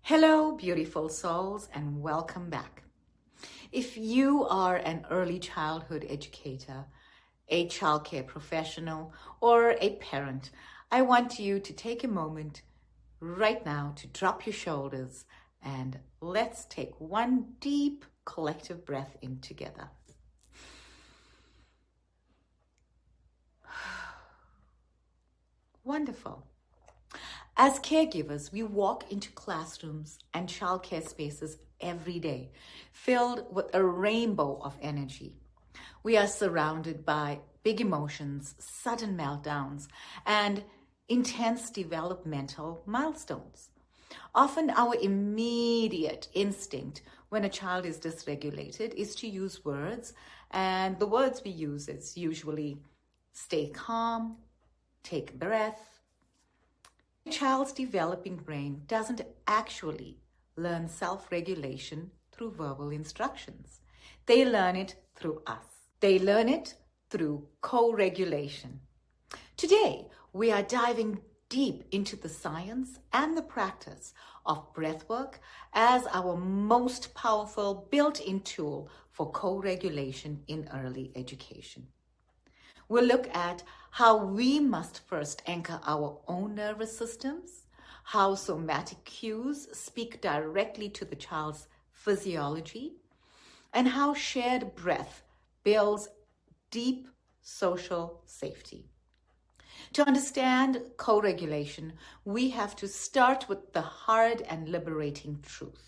Hello, beautiful souls, and welcome back. If you are an early childhood educator, a childcare professional, or a parent, I want you to take a moment right now to drop your shoulders and let's take one deep collective breath in together. Wonderful. As caregivers, we walk into classrooms and childcare spaces every day, filled with a rainbow of energy. We are surrounded by big emotions, sudden meltdowns, and intense developmental milestones. Often our immediate instinct when a child is dysregulated is to use words, and the words we use is usually stay calm, take a breath. A child's developing brain doesn't actually learn self-regulation through verbal instructions. They learn it through us. They learn it through co-regulation. Today, we are diving deep into the science and the practice of breathwork as our most powerful built-in tool for co-regulation in early education. We'll look at how we must first anchor our own nervous systems, how somatic cues speak directly to the child's physiology, and how shared breath builds deep social safety. To understand co-regulation, we have to start with the hard and liberating truth.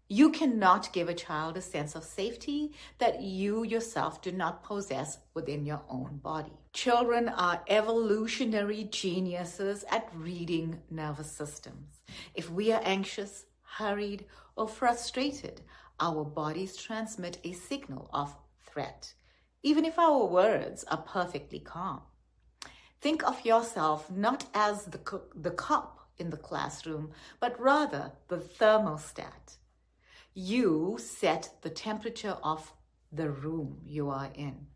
You cannot give a child a sense of safety that you yourself do not possess within your own body. Children are evolutionary geniuses at reading nervous systems. If we are anxious, hurried, or frustrated, our bodies transmit a signal of threat, even if our words are perfectly calm. Think of yourself not as the cop in the classroom, but rather the thermostat. You set the temperature of the room you are in.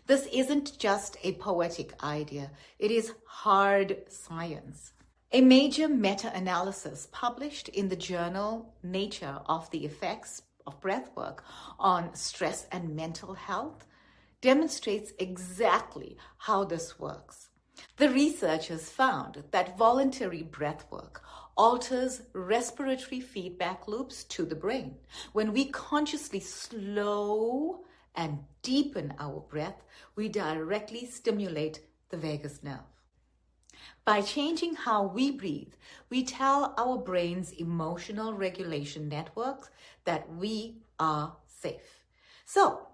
This isn't just a poetic idea, it is hard science. A major meta-analysis published in the journal Nature of the effects of breathwork on stress and mental health demonstrates exactly how this works. The researchers found that voluntary breathwork alters respiratory feedback loops to the brain. When we consciously slow and deepen our breath, we directly stimulate the vagus nerve. By changing how we breathe, we tell our brain's emotional regulation networks that we are safe. So,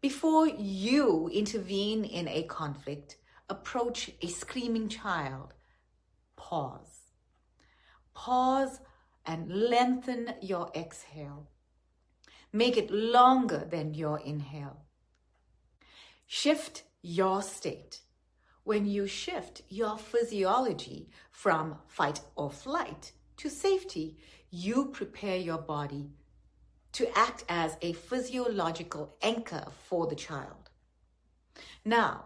before you intervene in a conflict, approach a screaming child, pause. Pause and lengthen your exhale. Make it longer than your inhale. Shift your state. When you shift your physiology from fight or flight to safety, you prepare your body to act as a physiological anchor for the child. Now,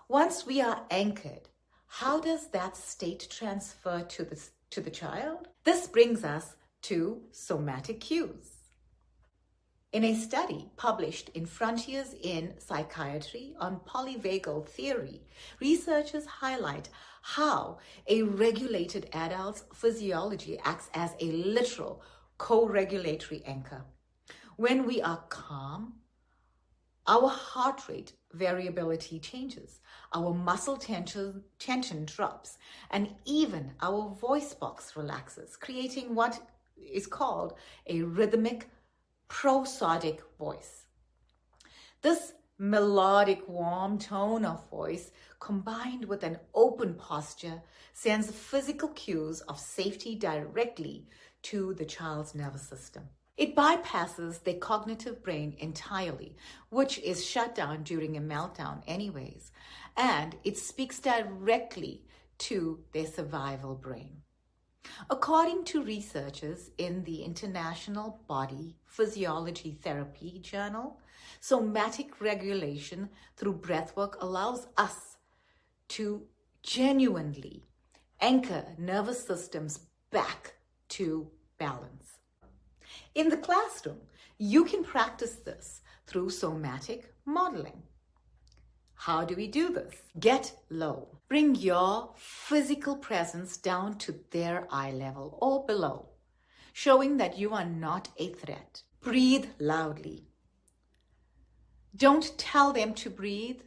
once we are anchored, how does that state transfer to the child? This brings us to somatic cues. In a study published in Frontiers in Psychiatry on polyvagal theory, researchers highlight how a regulated adult's physiology acts as a literal co-regulatory anchor. When we are calm, our heart rate variability changes, our muscle tension drops, and even our voice box relaxes, creating what is called a rhythmic prosodic voice. This melodic, warm tone of voice, combined with an open posture, sends physical cues of safety directly to the child's nervous system. It bypasses the cognitive brain entirely, which is shut down during a meltdown anyways, and it speaks directly to their survival brain. According to researchers in the International Body Physiology Therapy Journal, somatic regulation through breathwork allows us to genuinely anchor nervous systems back to balance. In the classroom, you can practice this through somatic modeling. How do we do this? Get low. Bring your physical presence down to their eye level or below, showing that you are not a threat. Breathe loudly. Don't tell them to breathe.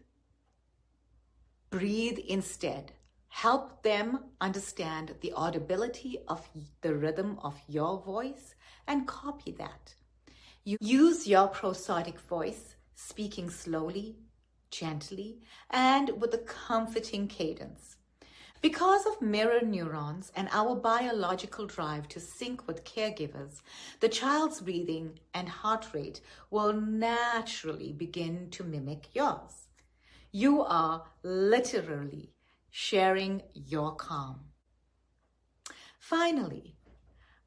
Breathe instead. Help them understand the audibility of the rhythm of your voice and copy that. You use your prosodic voice, speaking slowly, gently, and with a comforting cadence. Because of mirror neurons and our biological drive to sync with caregivers, the child's breathing and heart rate will naturally begin to mimic yours. You are literally sharing your calm. Finally,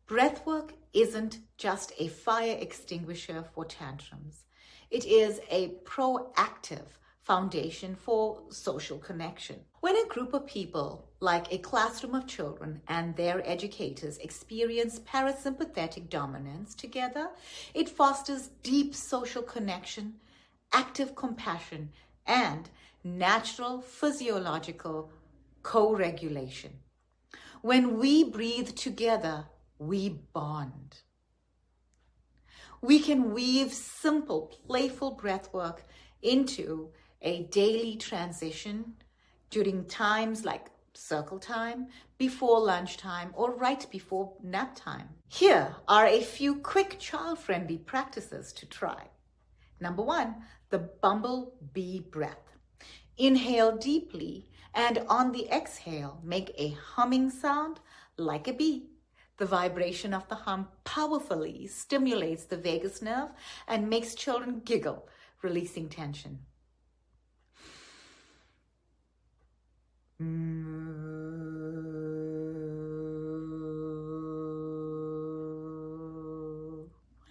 breathwork isn't just a fire extinguisher for tantrums. It is a proactive foundation for social connection. When a group of people, like a classroom of children and their educators, experience parasympathetic dominance together, it fosters deep social connection, active compassion, and natural physiological co-regulation. When we breathe together, we bond. We can weave simple, playful breathwork into a daily transition during times like circle time, before lunchtime, or right before nap time. Here are a few quick child-friendly practices to try. Number 1, the bumblebee breath. Inhale deeply, and on the exhale, make a humming sound like a bee. The vibration of the hum powerfully stimulates the vagus nerve and makes children giggle, releasing tension.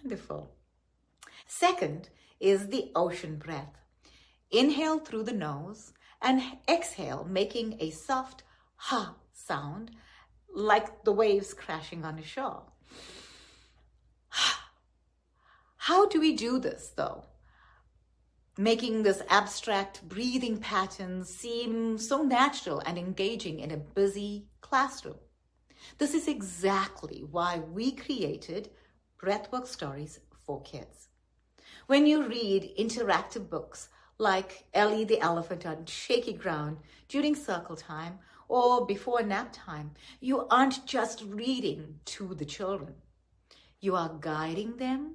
Wonderful. Second is the ocean breath. Inhale through the nose and exhale, making a soft ha sound like the waves crashing on the shore. How do we do this though? Making this abstract breathing pattern seem so natural and engaging in a busy classroom. This is exactly why we created Breathwork Stories for kids. When you read interactive books like Ellie the Elephant on Shaky Ground during circle time or before nap time, you aren't just reading to the children. You are guiding them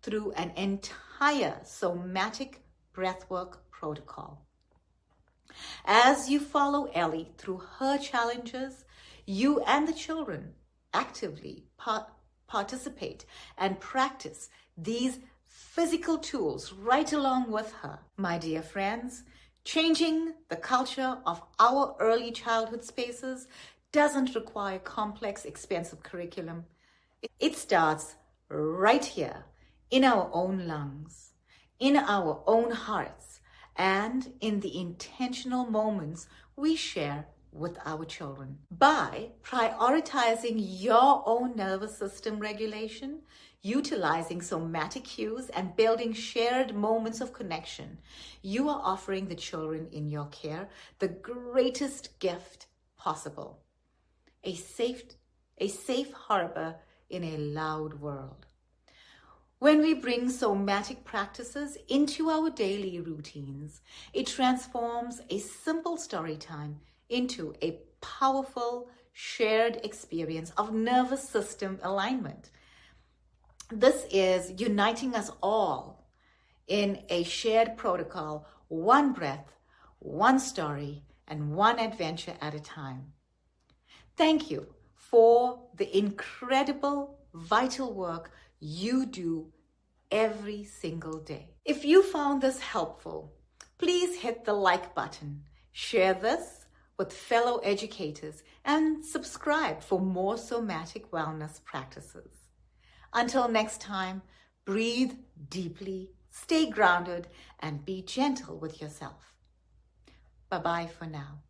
through an entire somatic breathwork protocol. As you follow Ellie through her challenges, you and the children actively participate and practice these physical tools right along with her. My dear friends, changing the culture of our early childhood spaces doesn't require complex, expensive curriculum. It starts right here in our own lungs, in our own hearts, and in the intentional moments we share with our children. By prioritizing your own nervous system regulation, utilizing somatic cues, and building shared moments of connection, you are offering the children in your care the greatest gift possible, a safe harbor in a loud world. When we bring somatic practices into our daily routines, it transforms a simple story time into a powerful shared experience of nervous system alignment. This is uniting us all in a shared protocol, one breath, one story, and one adventure at a time. Thank you for the incredible, vital work you do every single day. If you found this helpful, please hit the like button, share this with fellow educators, and subscribe for more somatic wellness practices. Until next time, breathe deeply, stay grounded, and be gentle with yourself. Bye-bye for now.